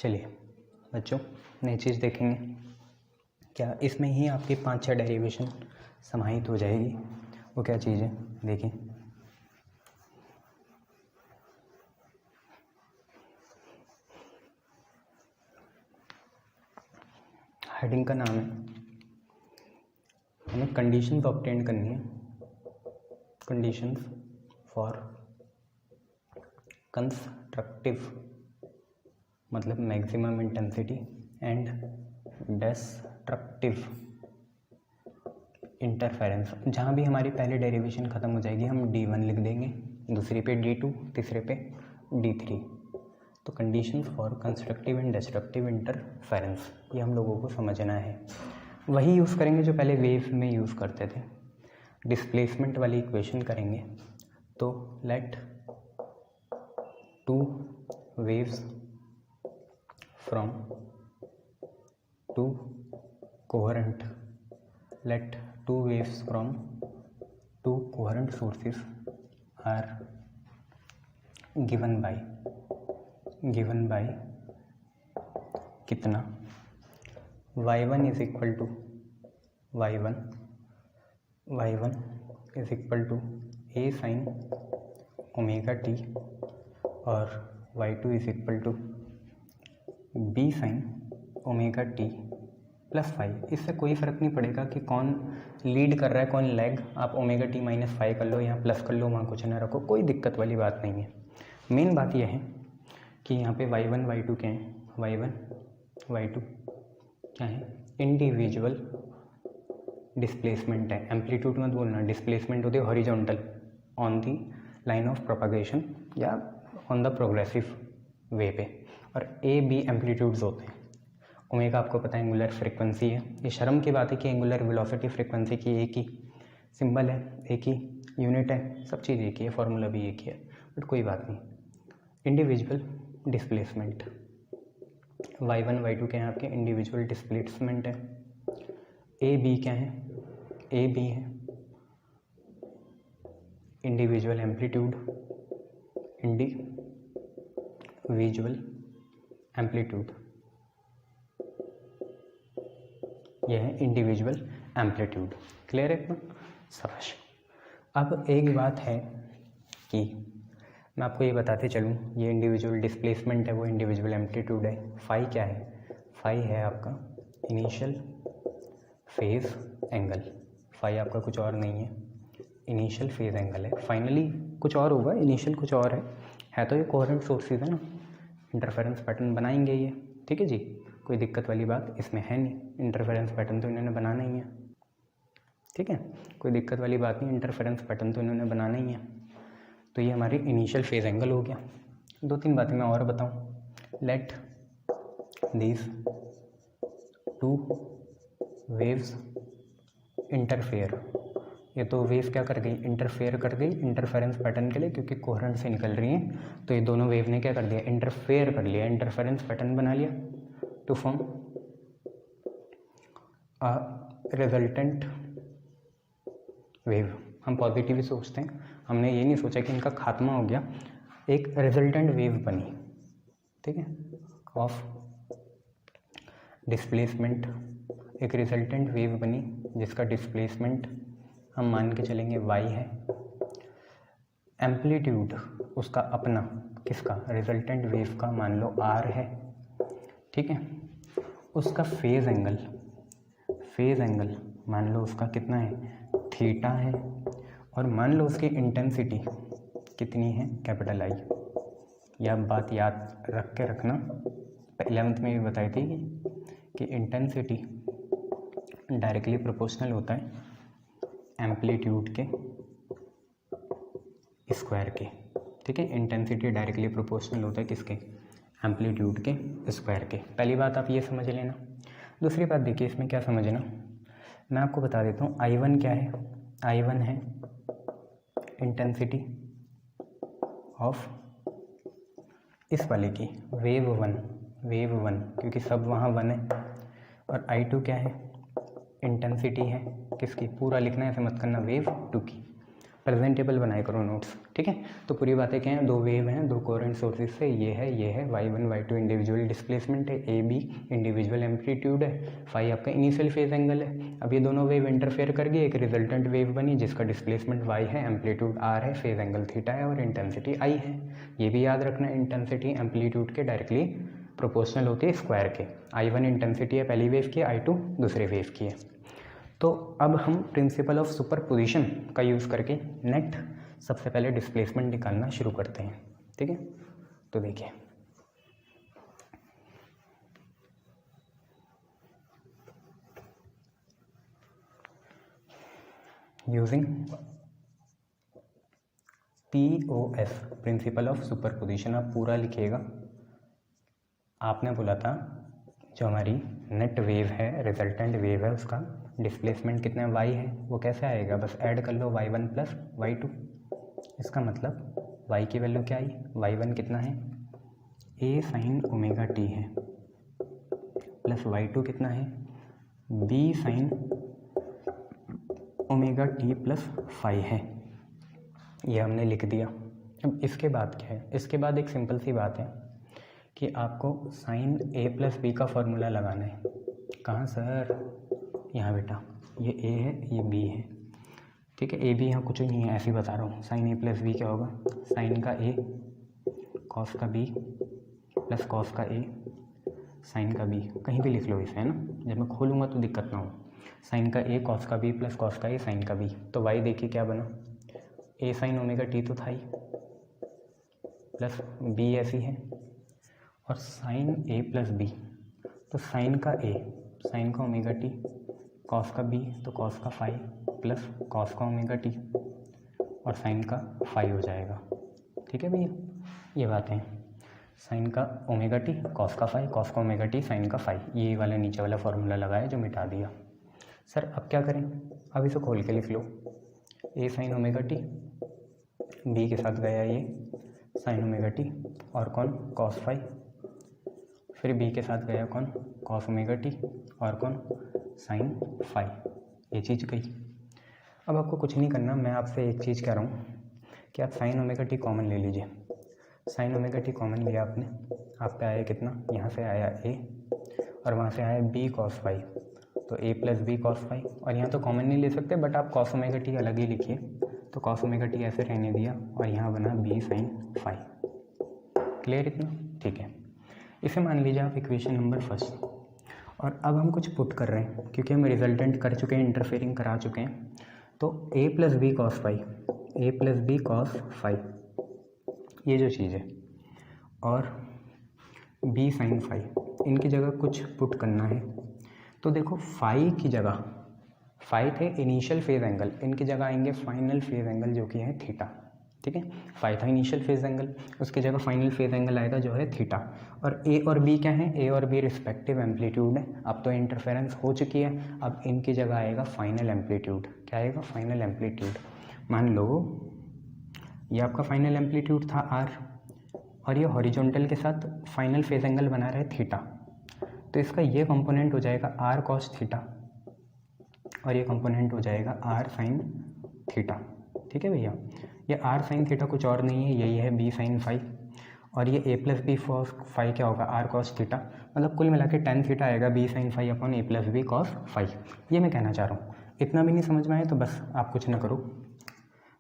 चलिए बच्चों, नई चीज़ देखेंगे। क्या इसमें ही आपकी 5-6 डेरिवेशन समाहित हो जाएगी? वो क्या चीज़ है देखिए। हेडिंग का नाम है, हमें कंडीशंस ऑब्टेन करनी है। कंडीशंस फॉर कंस्ट्रक्टिव मतलब maximum intensity and destructive interference. जहाँ भी हमारी पहली डेरिवेशन ख़त्म हो जाएगी हम D1 लिख देंगे, दूसरी पे D2, तीसरे पे D3। तो conditions for constructive and destructive interference ये हम लोगों को समझना है। वही यूज़ करेंगे जो पहले वेव में यूज़ करते थे। डिस्प्लेसमेंट वाली इक्वेशन करेंगे। तो let two waves from two coherent sources are given by कितना y1 is equal to a sin omega t और y2 is equal to b sin omega T plus five. इससे कोई फ़र्क नहीं पड़ेगा कि कौन लीड कर रहा है कौन लैग। आप ओमेगा टी माइनस फाइव कर लो, यहाँ प्लस कर लो, वहाँ कुछ ना रखो, कोई दिक्कत वाली बात नहीं है। मेन बात यह है कि यहाँ पे y1 y2 क्या है, y1 y2 क्या है, इंडिविजुअल डिस्प्लेसमेंट है। एम्पलीट्यूड मत बोलना, डिस्प्लेसमेंट होती है horizontal on the line of propagation या ऑन द प्रोग्रेसिव वे पे, और ए बी एम्पलीट्यूड्स होते हैं। ओमेगा आपको पता है एंगुलर फ्रीक्वेंसी है। ये शर्म की बात है कि एंगुलर वेलोसिटी फ्रीक्वेंसी की एक ही सिंबल है, एक ही यूनिट है, सब चीज़ एक ही है, फार्मूला भी एक ही है, बट कोई बात नहीं। इंडिविजुअल डिस्प्लेसमेंट y1 y2 क्या है आपके इंडिविजुअल डिस्प्लेसमेंट है। ए बी क्या है, ए बी है इंडिविजुअल एम्पलीट्यूड, इंडिविजुअल एम्पलीट्यूड, यह है इंडिविजुअल एम्पलीट्यूड। क्लियर है एकदम? शाबाश। अब एक बात है कि मैं आपको ये बताते चलूँ, ये इंडिविजुअल डिस्प्लेसमेंट है, वो इंडिविजुअल एम्पलीट्यूड है। फाई क्या है? फाई है आपका इनिशियल फेज एंगल। फाई आपका कुछ और नहीं है, इनिशियल फेज एंगल है। फाइनली कुछ और होगा, इनिशियल कुछ और है तो ये कोहेरेंट सोर्सेज है ना, इंटरफेरेंस पैटर्न बनाएंगे ये, ठीक है जी। कोई दिक्कत वाली बात इसमें है नहीं, इंटरफेरेंस पैटर्न तो इन्होंने बनाना ही है, ठीक है, कोई दिक्कत वाली बात नहीं, इंटरफेरेंस पैटर्न तो इन्होंने बनाना ही है। तो ये हमारी इनिशियल फेज एंगल हो गया। 2-3 बातें मैं और बताऊं। Let these two waves interfere, ये तो वेव क्या कर गई, इंटरफेयर कर गई इंटरफेरेंस पैटर्न के लिए, क्योंकि कोहेरेंट से निकल रही हैं। तो ये दोनों वेव ने क्या कर दिया, इंटरफेयर कर लिया, इंटरफेरेंस पैटर्न बना लिया to form a resultant wave. हम पॉजिटिव ही सोचते हैं, हमने ये नहीं सोचा कि इनका खात्मा हो गया, एक रिजल्टेंट वेव बनी, ठीक है, ऑफ डिस्प्लेसमेंट। एक रिजल्टेंट वेव बनी जिसका डिस्प्लेसमेंट हम मान के चलेंगे y है, एम्पलीट्यूड उसका अपना, किसका, रिजल्टेंट वेव का मान लो r है, ठीक है। उसका फेज एंगल मान लो उसका कितना है, थीटा है, और मान लो उसकी इंटेंसिटी कितनी है, कैपिटल I। यह बात याद रख के रखना, 11th में भी बताई थी कि इंटेंसिटी डायरेक्टली प्रोपोर्शनल होता है एम्पलीट्यूड के स्क्वायर के, ठीक है। इंटेंसिटी डायरेक्टली प्रोपोर्शनल होता है किसके, एम्पलीट्यूड के स्क्वायर के। पहली बात आप ये समझ लेना। दूसरी बात देखिए इसमें क्या समझना, मैं आपको बता देता हूँ। I1 क्या है, I1 है इंटेंसिटी ऑफ इस वाले की वेव वन, क्योंकि सब वहाँ वन है, और I2 क्या है, इंटेंसिटी है किसकी, पूरा लिखना है ऐसे मत करना, वेव 2 की। प्रेजेंटेबल बनाए करो नोट्स, ठीक है। तो पूरी बातें क्या हैं, दो वेव हैं, दो कोरेंट सोर्सेज से, ये है y1 y2 इंडिविजुअल डिस्प्लेसमेंट है, ए बी इंडिविजुअल एम्पलीट्यूड है, फाई आपका इनिशियल फेज एंगल है। अब ये दोनों वेव इंटरफेयर कर गई, एक रिजल्टेंट वेव बनी जिसका डिस्प्लेसमेंट y है, एम्पलीट्यूड r है, फेज एंगल थीटा है और इंटेंसिटी i है। ये भी याद रखना, इंटेंसिटी एम्पलीट्यूड के डायरेक्टली प्रोपोर्शनल होती है स्क्वायर के। i1 इंटेंसिटी है पहली वेव की, i2 दूसरे वेव की है। तो अब हम प्रिंसिपल ऑफ सुपरपोजिशन का यूज़ करके नेट सबसे पहले डिस्प्लेसमेंट निकालना शुरू करते हैं, ठीक है। तो देखिए, using POS principle of superposition, आप पूरा लिखिएगा। आपने बोला था जो हमारी नेट वेव है, रिजल्टेंट वेव है, उसका डिस्प्लेसमेंट कितना y है, वो कैसे आएगा, बस ऐड कर लो y1 प्लस y2। इसका मतलब y की वैल्यू क्या आई, y1 कितना है, a साइन ओमेगा t है, प्लस y2 कितना है, b sine omega t plus phi है। ये हमने लिख दिया। अब इसके बाद क्या है, इसके बाद एक सिंपल सी बात है कि आपको साइन a प्लस बी का फॉर्मूला लगाना है। कहाँ सर, यहाँ बेटा, ये a है, ये b है, ठीक है। a b यहाँ कुछ नहीं है, ऐसे ही बता रहा हूँ। साइन a प्लस बी क्या होगा, साइन का a कॉस का b प्लस कॉस का a साइन का b, कहीं भी लिख लो इसे, है ना। जब मैं खोलूँगा तो दिक्कत ना हो। साइन का a कॉस का b प्लस कॉस का a साइन का b, तो y देखिए क्या बना, a साइन ओमेगा t तो था ही, प्लस b ऐसी है, और साइन a प्लस b, तो साइन का a साइन का ओमेगा t, कॉस का b तो कॉस का फाई, प्लस कॉस का ओमेगा t और साइन का फाई हो जाएगा, ठीक है भैया। ये बातें, साइन का ओमेगा टी कॉस का फाई, कॉस का ओमेगा टी साइन का फाई, ये वाला नीचे वाला फॉर्मूला लगाया जो मिटा दिया। सर अब क्या करें, अब इसे खोल के लिख लो, ए साइन ओमेगा टी, बी के साथ गया ये साइन ओमेगा टी और कौन, कॉस फाई, फिर बी के साथ गया कौन, कॉस ओमेगा टी और कौन, साइन फाई, ये चीज़ गई। अब आपको कुछ नहीं करना, मैं आपसे एक चीज़ कह रहा हूँ कि आप साइन ओमेगा टी कॉमन ले लीजिए। साइन ओमेगा टी कॉमन लिया आपने, आप पे आया कितना, यहाँ से आया ए और वहाँ से आया बी कॉस फाई, तो ए प्लस बी कॉस फाई, और यहाँ तो कॉमन नहीं ले सकते बट आप कॉस ओमेगा टी अलग ही लिखिए, तो कॉस ओमेगा टी ऐसे रहने दिया और यहाँ बना बी साइन फाई। क्लियर इतना, ठीक है। इसे मान लीजिए आप इक्वेशन नंबर फर्स्ट, और अब हम कुछ पुट कर रहे हैं क्योंकि हम रिजल्टेंट कर चुके हैं, इंटरफेयरिंग करा चुके हैं। तो a plus B cos phi, A plus B cos phi, ये जो चीज़ है, और b साइन फाई, इनकी जगह कुछ पुट करना है। तो देखो फाई की जगह, फाई थे इनिशियल फेज एंगल, इनकी जगह आएंगे फाइनल फेज एंगल जो कि है थीटा, ठीक है। फाई था इनिशियल फेज एंगल, उसकी जगह फाइनल फेज एंगल आएगा जो है थीटा। और ए और बी क्या है, ए और बी रिस्पेक्टिव एम्पलीट्यूड है। अब तो इंटरफेरेंस हो चुकी है, अब इनकी जगह आएगा फाइनल एम्पलीट्यूड। क्या आएगा, फाइनल एम्पलीट्यूड। मान लो ये आपका फाइनल एम्पलीट्यूड था आर, और ये हॉरिजॉन्टल के साथ फाइनल फेज एंगल बना रहा है थीटा, तो इसका ये कंपोनेंट हो जाएगा आर कॉस थीटा और ये कंपोनेंट हो जाएगा आर साइन थीटा, ठीक है भैया। ये आर साइन थीटा कुछ और नहीं है, यही है बी साइन फाई, और ये ए प्लस बी कॉस फाई क्या होगा, आर कॉस थीटा, मतलब कुल मिला के टेन थीटा आएगा बी साइन फाई अपॉन ए प्लस बी कॉस फाई। ये मैं कहना चाह रहा हूँ। इतना भी नहीं समझ में आए तो बस आप कुछ ना करो,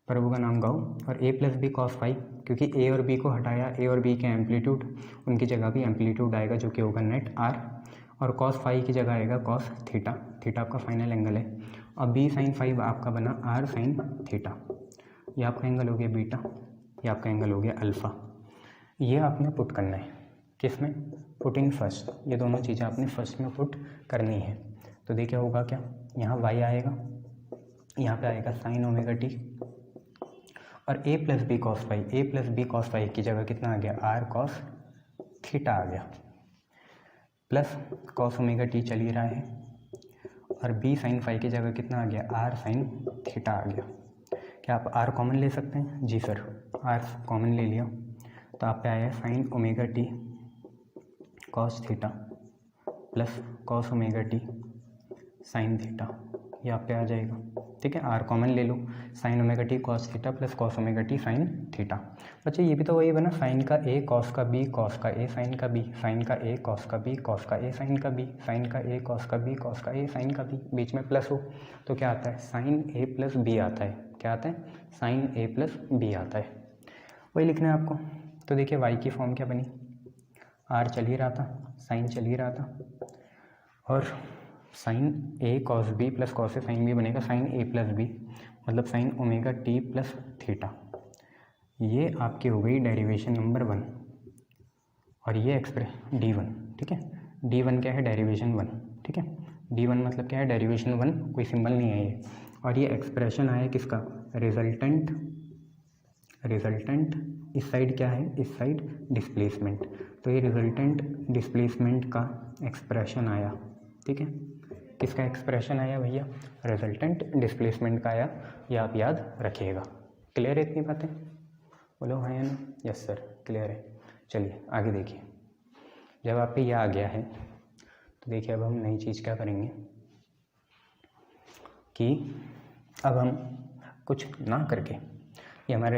प्रभु का नाम गाओ, और ए प्लस बी कॉस फाई, क्योंकि ए और बी को हटाया, ए और बी के एम्पलीट्यूड, उनकी जगह भी एम्पलीट्यूड आएगा जो कि होगा नेट आर, और कॉस फाई की जगह आएगा कॉस थीटा, थीटा आपका फाइनल एंगल है, और बी साइन फाई आपका बना आर साइन थीटा। ये आपका एंगल हो गया बीटा, ये आपका एंगल हो गया अल्फ़ा। ये आपने पुट करना है, किस में, पुट इन फर्स्ट, ये दोनों चीज़ें आपने फर्स्ट में पुट करनी है। तो देखिए होगा क्या, यहाँ y आएगा, यहाँ पे आएगा साइन ओमेगा टी, और a plus B cos phi, A plus B cos phi की जगह कितना आ गया, आर कॉस थीटा आ गया, प्लस कॉस ओमेगा टी चल ही रहा है, और b साइन फाई की जगह कितना आ गया, आर साइन थीटा आ गया। क्या आप r कॉमन ले सकते हैं, जी सर, r कॉमन ले लिया, तो आप पे आया sign omega T cos theta plus cos omega T sine theta, ये आप पे आ जाएगा। ठीक है, आर कॉमन ले लो, sine omega T cos theta plus cos omega T sine theta. बच्चे ये भी तो वही बना, साइन का ए कॉस का बी कॉस का ए साइन का बी, साइन का ए कॉस का बी कॉस का ए साइन का बी, साइन का ए कॉस का बी कॉस का ए साइन का बी, बीच में प्लस हो तो क्या आता है, साइन ए प्लस बी आता है। क्या आता है, साइन ए प्लस बी आता है। वही लिखना है आपको। तो देखिए वाई की फॉर्म क्या बनी, आर चल ही रहा था, साइन चल ही रहा था, और sign A cos B plus cos A sine B बनेगा साइन ए प्लस बी, मतलब sign omega T plus theta. ये आपकी हो गई डेरिवेशन नंबर 1, और ये एक्सप्रेस D1, ठीक है। D1 क्या है, डेरिवेशन 1, ठीक है। D1 मतलब क्या है, डेरिवेशन 1, कोई सिंबल नहीं है ये। और ये एक्सप्रेशन आया किसका, रिजल्टेंट, रिजल्टेंट इस साइड क्या है, इस साइड डिस्प्लेसमेंट, तो ये रिजल्टेंट डिस्प्लेसमेंट का एक्सप्रेशन आया, ठीक है। किसका एक्सप्रेशन आया भैया, रिजल्टेंट डिस्प्लेसमेंट का आया, ये आप याद रखिएगा। क्लियर है इतनी बातें, बोलो हाँ या ना, यस सर क्लियर है। चलिए आगे देखिए, जब आप पे यह आ गया है तो देखिए अब हम नई चीज़ क्या करेंगे कि अब हम कुछ ना करके, ये हमारा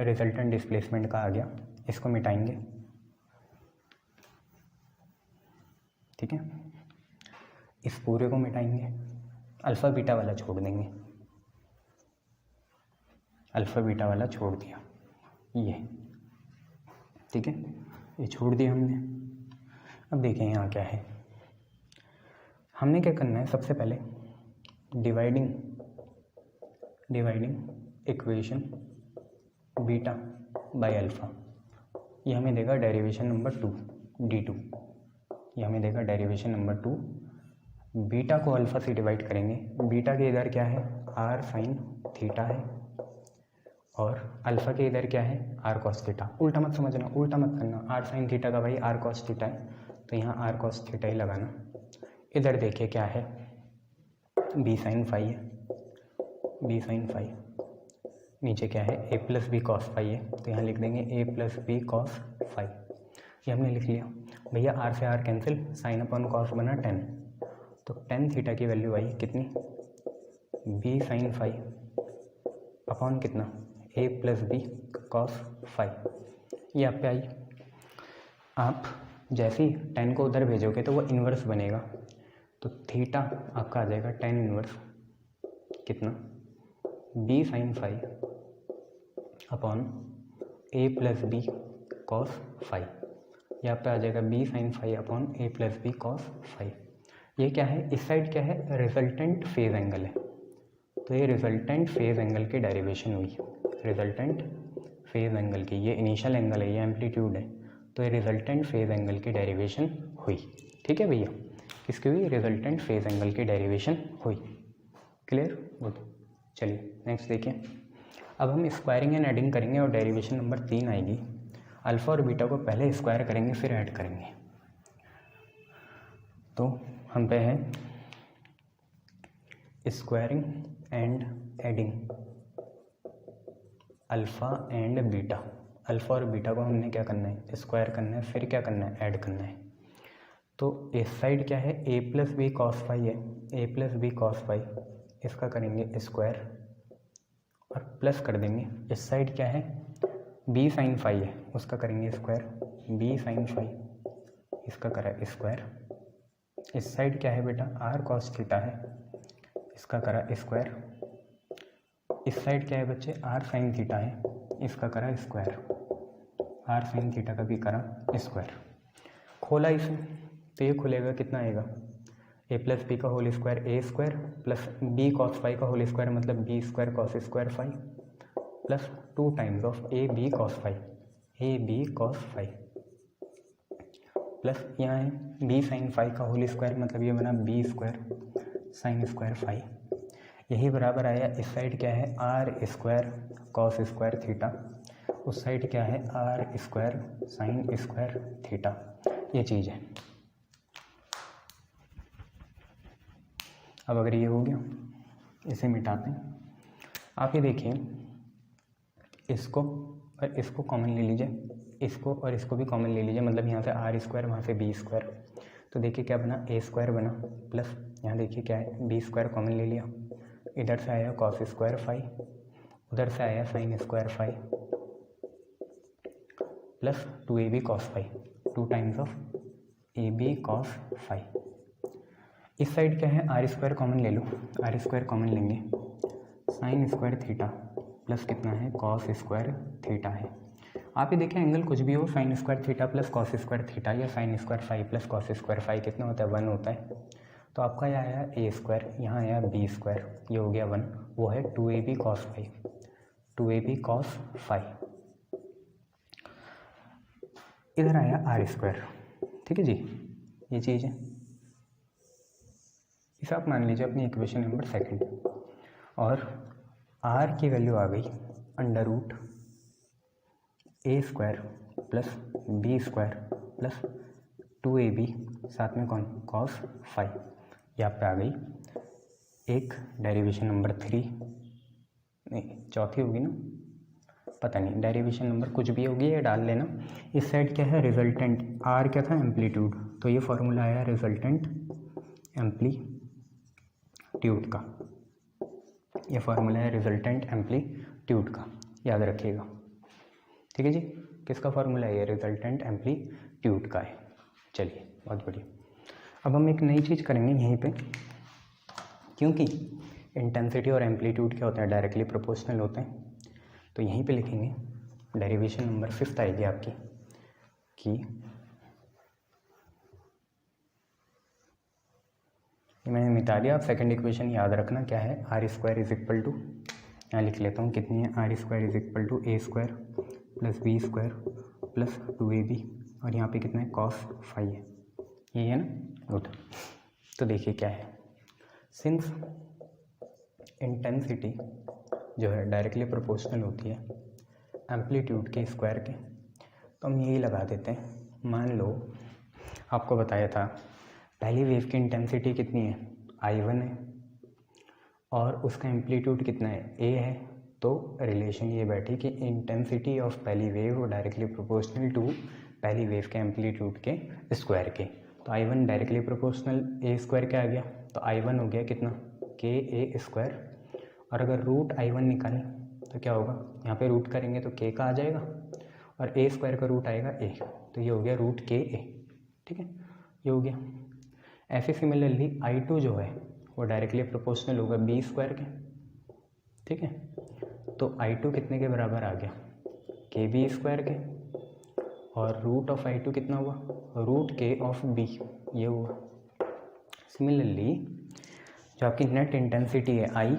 रिजल्टेंट डिस्प्लेसमेंट का आ गया, इसको मिटाएंगे, ठीक है। इस पूरे को मिटाएंगे, अल्फ़ा बीटा वाला छोड़ देंगे, अल्फ़ा बीटा वाला छोड़ दिया ये, ठीक है, ये छोड़ दिया हमने। अब देखें यहाँ क्या है, हमने क्या करना है, सबसे पहले dividing equation beta by alpha, ये हमें देगा डेरिवेशन नंबर 2 D2, ये हमें देगा डेरिवेशन नंबर 2। बीटा को अल्फ़ा से डिवाइड करेंगे, बीटा के इधर क्या है, आर साइन थीटा है, और अल्फ़ा के इधर क्या है, आर कॉस थीटा। उल्टा मत समझना, उल्टा मत करना, आर साइन थीटा का भाई आर कॉस थीटा है, तो यहाँ आर कॉस थीटा ही लगाना। इधर देखिए क्या है, बी साइन फाई है, बी साइन फाई, नीचे क्या है, A plus B cos phi है, तो यहाँ लिख देंगे A plus B cos phi, ये हमने लिख लिया। भैया आर से R cancel, sine upon cos बना 10, तो टेन थीटा की वैल्यू आई कितनी, बी साइन फाई अपॉन कितना, A plus B cos phi, ये आप पे आई। आप जैसे ही 10 को उधर भेजोगे तो वो इन्वर्स बनेगा, तो थीटा आपका आ जाएगा 10 इन्वर्स कितना, बी साइन फाई अपॉन ए प्लस बी कॉस फाई, यहाँ पे आ जाएगा बी साइन फाई अपॉन ए प्लस बी कॉस फाई। ये क्या है, इस साइड क्या है, रिजल्टेंट फेज एंगल है, तो ये रिजल्टेंट फेज एंगल की डेरिवेशन हुई, रिजल्टेंट फेज एंगल की, ये इनिशियल एंगल है, ये एम्पलीट्यूड है, तो ये रिजल्टेंट फेज एंगल की डेरिवेशन हुई, ठीक है भैया। किसकी हुई, रिजल्टेंट फेज एंगल की डेरिवेशन हुई। Clear, good. चलिए नेक्स्ट देखिए, अब हम स्क्वायरिंग एंड एडिंग करेंगे और डेरिवेशन नंबर 3 आएगी। अल्फ़ा और बीटा को पहले स्क्वायर करेंगे फिर ऐड करेंगे। तो हम पे है squaring and adding alpha and beta. Alpha और बीटा को हमने क्या करना है, स्क्वायर करना है, फिर क्या करना है, ऐड करना है। तो इस साइड क्या है, A plus B cos phi है, A plus B cos phi, इसका करेंगे स्क्वायर और प्लस कर देंगे। इस साइड क्या है, बी साइन फाई है, उसका करेंगे स्क्वायर, बी साइन फाई, इसका करा स्क्वायर। इस साइड क्या है बेटा, आर कॉस थीटा है, इसका करा स्क्वायर। इस साइड क्या है बच्चे, आर साइन थीटा है, इसका करा स्क्वायर, आर साइन थीटा का भी करा स्क्वायर। खोला इसे तो ये खुलेगा, कितना आएगा, ए प्लस बी का whole square a square plus B cos phi का होल स्क्वायर मतलब b square cos square phi plus 2 times of a b cos phi, a b cos phi plus यहाँ है बी साइन फाई का whole square मतलब ये बना b square sine square phi. यही बराबर आया, इस साइड क्या है, are square cos square theta, उस साइड क्या है, are square sine square theta. ये चीज़ है। अब अगर ये हो गया, इसे मिटाते हैं। आप ये देखिए, इसको और इसको कॉमन ले लीजिए, इसको और इसको भी कॉमन ले लीजिए, मतलब यहाँ से आर स्क्वायर वहाँ से बी स्क्वायर, तो देखिए क्या बना, ए स्क्वायर बना प्लस यहाँ देखिए क्या है, बी स्क्वायर कॉमन ले लिया, इधर से आया कॉस स्क्वायर फाई, उधर से आया sine square phi plus 2ab cos phi, 2 times of ab cos phi. इस साइड क्या है, आर स्क्वायर कॉमन ले लो, आर स्क्वायर कॉमन लेंगे, साइन स्क्वायर थीटा प्लस कितना है कॉस स्क्वायर थीटा है। आप ही देखें एंगल कुछ भी हो, sine square theta plus cos square theta या sine square phi plus cos square phi कितना होता है, 1 होता है। तो आपका यह आया ए स्क्वायर, यहाँ आया बी स्क्वायर, ये हो गया 1, वो है 2ab cos phi, 2ab cos phi. इधर आया आर स्क्वायर, ठीक है जी, ये चीज़ है। इसे आप मान लीजिए अपनी इक्वेशन नंबर 2 और आर की वैल्यू आ गई under root a square plus B square plus 2ab साथ में कौन कॉस फाई, यहाँ पे आ गई एक डेरिवेशन नंबर 3, नहीं चौथी होगी ना, पता नहीं, डेरिवेशन नंबर कुछ भी होगी ये डाल लेना। इस साइड क्या है रिजल्टेंट, आर क्या था एम्पलीट्यूड, तो ये फॉर्मूला आया रिजल्टेंट एम्पलीट्यूड का, ये फॉर्मूला है रिजल्टेंट एम्पलीट्यूड का, याद रखिएगा, ठीक है जी। किसका फॉर्मूला है, ये रिजल्टेंट एम्पलीट्यूड का है। चलिए बहुत बढ़िया। अब हम एक नई चीज़ करेंगे यहीं पे, क्योंकि इंटेंसिटी और एम्पलीट्यूड क्या होता है, डायरेक्टली प्रोपोर्शनल होते हैं। तो यहीं पे लिखेंगे डेरिवेशन नंबर 5 आएगी आपकी कि मैंने मिटा दिया, आप सेकंड इक्वेशन याद रखना क्या है, are square is equal to, यहाँ लिख लेता हूँ कितनी है, are square is equal to A square plus B square plus 2ab और यहाँ पे कितना है कॉस फाई है, ये है ना, गुड। तो देखिए क्या है, सिंस इंटेंसिटी जो है डायरेक्टली प्रोपोर्शनल होती है एम्पलीट्यूड के स्क्वायर के, तो हम यही लगा देते हैं। मान लो आपको बताया था पहली वेव की इंटेंसिटी कितनी है, I1 है और उसका एम्पलीट्यूड कितना है, A है, तो रिलेशन ये बैठी कि इंटेंसिटी ऑफ पहली वेव डायरेक्टली प्रोपोर्शनल टू पहली वेव के एम्पलीट्यूड के स्क्वायर के। तो I1 directly proportional A square क्या आ गया, तो I1 हो गया कितना KA स्क्वायर, और अगर रूट I1 निकालें तो क्या होगा, यहाँ पे रूट करेंगे तो K का आ जाएगा और A स्क्वायर का रूट आएगा A, तो ये हो गया रूट KA, ठीक है, ये हो गया। ऐसे सिमिलरली I2 जो है वो डायरेक्टली प्रोपोर्शनल होगा B स्क्वायर के, ठीक है, तो I2 कितने के बराबर आ गया, KB स्क्वायर के, और रूट ऑफ I2 कितना हुआ, रूट K ऑफ B, ये हुआ। सिमिलरली जो आपकी नेट इंटेंसिटी है I,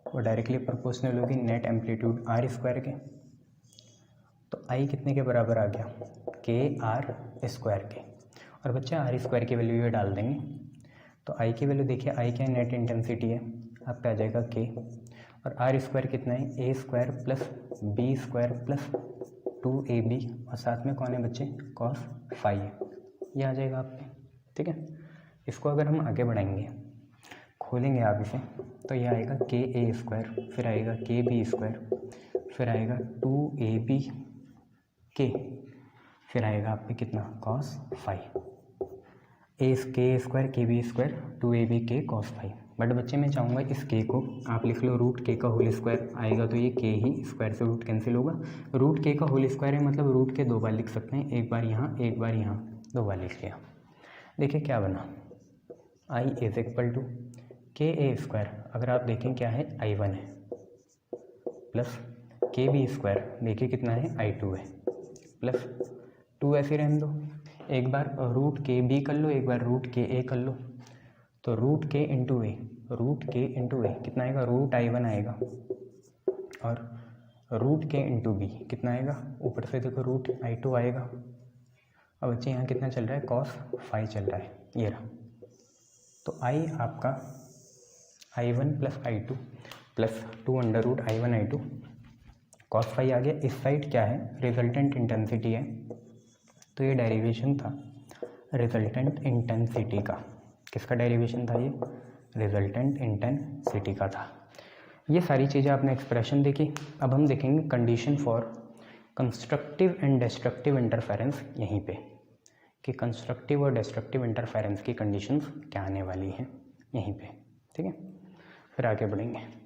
वो डायरेक्टली प्रोपोर्शनल होगी नेट एम्पलीट्यूड R स्क्वायर के, तो I कितने के बराबर आ गया, KR स्क्वायर के, और बच्चे R स्क्वायर की वैल्यू ये डाल देंगे, तो I की वैल्यू देखिए, I क्या नेट इंटेंसिटी है, आपका आ जाएगा K, और R स्क्वायर कितना है, A square plus B square plus 2AB, और साथ में कौन है बच्चे, कॉस फाई है, ये आ जाएगा आप पे, ठीक है। इसको अगर हम आगे बढ़ाएंगे, खोलेंगे आप इसे, तो ये आएगा KA स्क्वायर, फिर आएगा KB स्क्वायर, फिर आएगा 2AB K, फिर आएगा आप पे कितना, cos phi, A square KB square 2AB K cos phi. But बच्चे मैं चाहूँगा इस K को आप लिख लो रूट K का होल स्क्वायर आएगा, तो ये K ही स्क्वायर से रूट कैंसिल होगा, रूट K का होल स्क्वायर है मतलब रूट के 2 बार लिख सकते हैं, एक बार यहाँ एक बार यहाँ, 2 बार लिख लिया। देखिए क्या बना, I is equal to KA square, अगर आप देखें क्या है I1 है, प्लस KB स्क्वायर देखिए कितना है I2 है, प्लस 2 ऐसे रहने दो, एक बार रूट KB कर लो, एक बार रूट KA कर लो, तो root K into A, root K into A कितना आएगा, रूट I1 आएगा, और रूट K इंटू B कितना आएगा, ऊपर से देखो रूट I2 आएगा। अब बच्चे यहाँ कितना चल रहा है, कॉस फाई चल रहा है, ये रहा। तो I आपका I1 plus I2 plus 2 under root I1 I2 cos phi आ गया। इस साइड क्या है, रिजल्टेंट इंटेंसिटी है, तो ये डेरिवेशन था रिजल्टेंट इंटेंसिटी का। किसका डेरिवेशन था ये, रिजल्टेंट इंटेंसिटी का था। ये सारी चीज़ें आपने एक्सप्रेशन देखी। अब हम देखेंगे condition for constructive and destructive interference, यहीं पे कि कंस्ट्रक्टिव और डिस्ट्रक्टिव इंटरफेरेंस की कंडीशंस क्या आने वाली हैं यहीं पे, ठीक है। फिर आगे बढ़ेंगे।